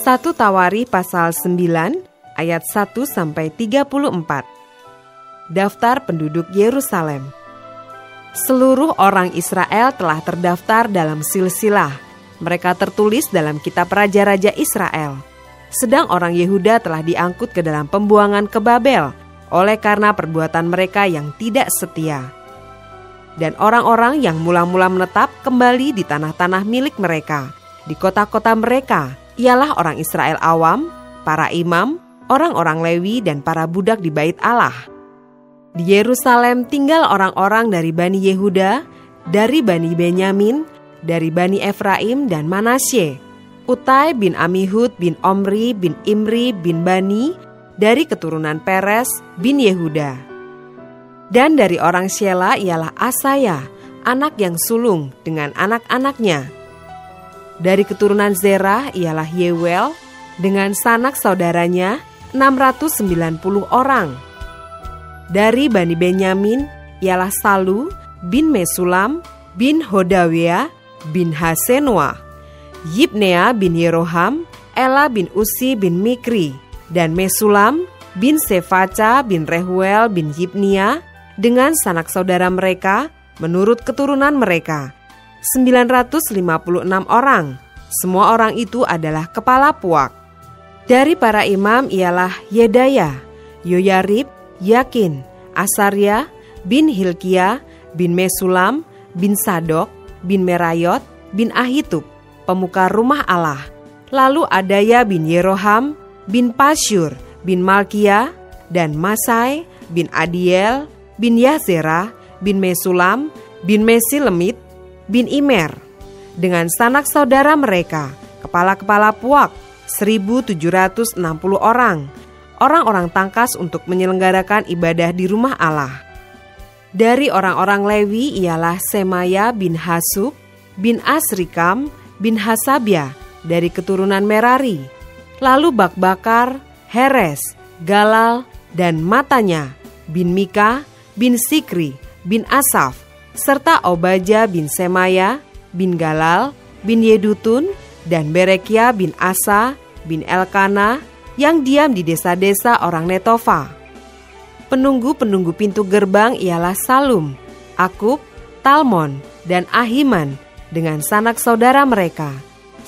1 Tawari pasal 9 ayat 1-34. Daftar penduduk Yerusalem. Seluruh orang Israel telah terdaftar dalam silsilah. Mereka tertulis dalam kitab Raja-Raja Israel. Sedang orang Yehuda telah diangkut ke dalam pembuangan ke Babel oleh karena perbuatan mereka yang tidak setia. Dan orang-orang yang mula-mula menetap kembali di tanah-tanah milik mereka, di kota-kota mereka, ialah orang Israel awam, para imam, orang-orang Lewi, dan para budak di bait Allah. Di Yerusalem tinggal orang-orang dari Bani Yehuda, dari Bani Benyamin, dari Bani Efraim dan Manasye, Utai bin Amihud bin Omri bin Imri bin Bani, dari keturunan Peres bin Yehuda. Dan dari orang Syela ialah Asaya, anak yang sulung dengan anak-anaknya. Dari keturunan Zerah ialah Yewel, dengan sanak saudaranya 690 orang. Dari Bani Benyamin ialah Salu bin Mesulam bin Hodawia bin Hasenua, Yibnea bin Yeroham, Ela bin Usi bin Mikri, dan Mesulam bin Sefaca bin Rehuel bin Yibnia dengan sanak saudara mereka menurut keturunan mereka, 956 orang. Semua orang itu adalah kepala puak. Dari para imam ialah Yedaya, Yoyarib, Yakin, Asarya bin Hilkia bin Mesulam bin Sadok bin Merayot bin Ahitub, pemuka rumah Allah. Lalu Adaya bin Yeroham bin Pasyur bin Malkia dan Masai bin Adiel bin Yazera bin Mesulam bin Mesilemit bin Imer dengan sanak saudara mereka, kepala-kepala puak 1.760 orang, orang-orang tangkas untuk menyelenggarakan ibadah di rumah Allah. Dari orang-orang Lewi ialah Semaya bin Hasub bin Asrikam bin Hasabya dari keturunan Merari. Lalu Bakbakar, Heres, Galal, dan Matanya bin Mika bin Sikri bin Asaf, serta Obaja bin Semaya bin Galal bin Yedutun, dan Berekia bin Asa bin Elkana yang diam di desa-desa orang Netofa. Penunggu-penunggu pintu gerbang ialah Salum, Akub, Talmon, dan Ahiman dengan sanak saudara mereka.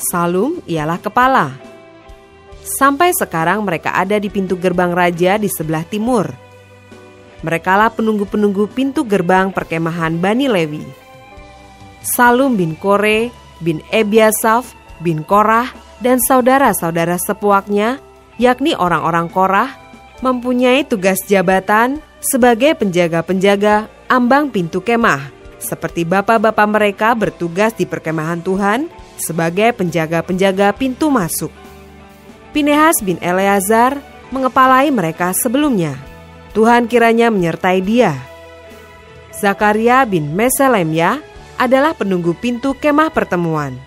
Salum ialah kepala. Sampai sekarang mereka ada di pintu gerbang raja di sebelah timur. Merekalah penunggu-penunggu pintu gerbang perkemahan Bani Lewi. Salum bin Kore bin Ebiasaf bin Korah dan saudara-saudara sepuaknya, yakni orang-orang Korah, mempunyai tugas jabatan sebagai penjaga-penjaga ambang pintu kemah, seperti bapak-bapak mereka bertugas di perkemahan Tuhan sebagai penjaga-penjaga pintu masuk. Pinehas bin Eleazar mengepalai mereka sebelumnya. Tuhan kiranya menyertai dia. Zakaria bin Meselemya adalah penunggu pintu kemah pertemuan.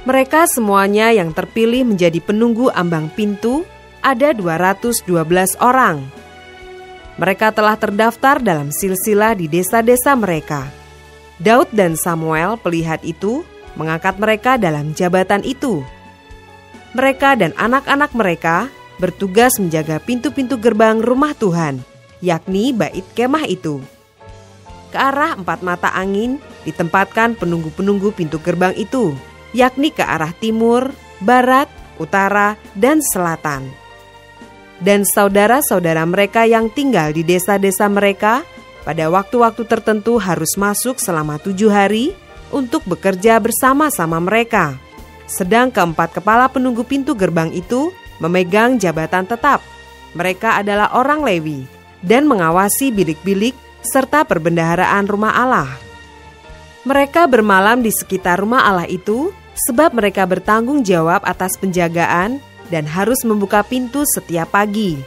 Mereka semuanya yang terpilih menjadi penunggu ambang pintu ada 212 orang. Mereka telah terdaftar dalam silsilah di desa-desa mereka. Daud dan Samuel pelihat itu mengangkat mereka dalam jabatan itu. Mereka dan anak-anak mereka bertugas menjaga pintu-pintu gerbang rumah Tuhan, yakni bait kemah itu. Ke arah 4 mata angin ditempatkan penunggu-penunggu pintu gerbang itu, yakni ke arah timur, barat, utara, dan selatan. Dan saudara-saudara mereka yang tinggal di desa-desa mereka pada waktu-waktu tertentu harus masuk selama 7 hari untuk bekerja bersama-sama mereka. Sedang keempat kepala penunggu pintu gerbang itu memegang jabatan tetap. Mereka adalah orang Lewi dan mengawasi bilik-bilik serta perbendaharaan rumah Allah. Mereka bermalam di sekitar rumah Allah itu sebab mereka bertanggung jawab atas penjagaan dan harus membuka pintu setiap pagi.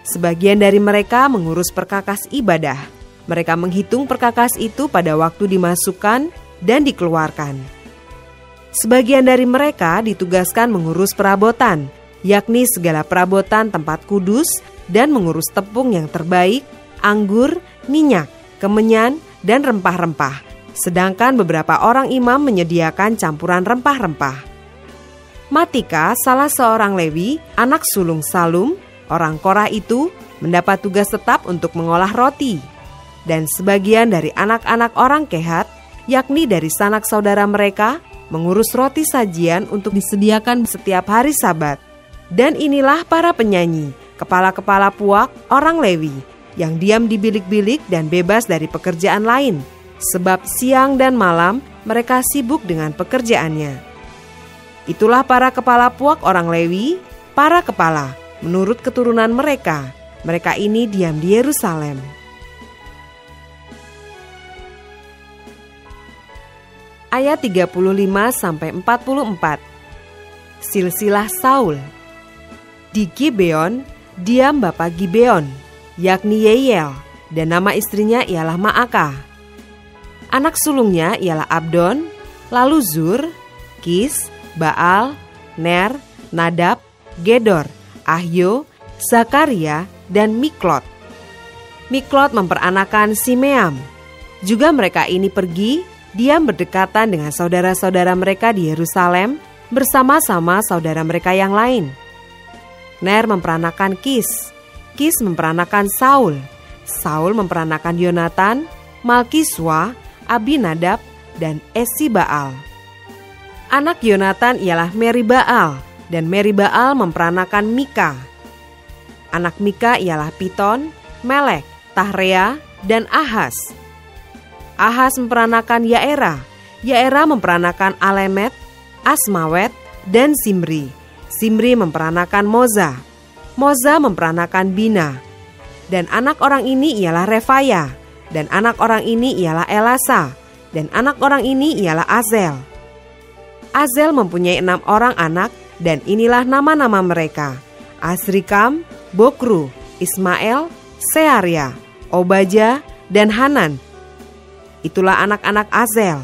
Sebagian dari mereka mengurus perkakas ibadah. Mereka menghitung perkakas itu pada waktu dimasukkan dan dikeluarkan. Sebagian dari mereka ditugaskan mengurus perabotan, yakni segala perabotan tempat kudus dan mengurus tepung yang terbaik, anggur, minyak, kemenyan, dan rempah-rempah. Sedangkan beberapa orang imam menyediakan campuran rempah-rempah. Matika, salah seorang Lewi, anak sulung Salum, orang Korah itu, mendapat tugas tetap untuk mengolah roti. Dan sebagian dari anak-anak orang Kehat, yakni dari sanak saudara mereka, mengurus roti sajian untuk disediakan setiap hari Sabat. Dan inilah para penyanyi, kepala-kepala puak orang Lewi, yang diam di bilik-bilik dan bebas dari pekerjaan lain, sebab siang dan malam mereka sibuk dengan pekerjaannya. Itulah para kepala puak orang Lewi, para kepala, menurut keturunan mereka. Mereka ini diam di Yerusalem. Ayat 35-44. Silsilah Saul. Di Gibeon, diam bapa Gibeon, yakni Yeiel, dan nama istrinya ialah Maakah. Anak sulungnya ialah Abdon, lalu Zur, Kis, Baal, Ner, Nadab, Gedor, Ahyo, Zakaria, dan Miklot. Miklot memperanakan Simeam. Juga mereka ini pergi, diam berdekatan dengan saudara-saudara mereka di Yerusalem, bersama-sama saudara mereka yang lain. Ner memperanakan Kis, Kis memperanakan Saul, Saul memperanakan Yonatan, Malkiswa, Abinadab, dan Esibaal. Anak Yonatan ialah Meribaal, dan Meribaal memperanakan Mika. Anak Mika ialah Piton, Melek, Tahrea, dan Ahas. Ahas memperanakan Yaera, Yaera memperanakan Alemet, Asmawet, dan Simri. Simri memperanakan Moza, Moza memperanakan Bina. Dan anak orang ini ialah Refaya, dan anak orang ini ialah Elasa, dan anak orang ini ialah Azel. Azel mempunyai 6 orang anak, dan inilah nama-nama mereka: Asrikam, Bokru, Ismael, Searia, Obaja, dan Hanan. Itulah anak-anak Azel.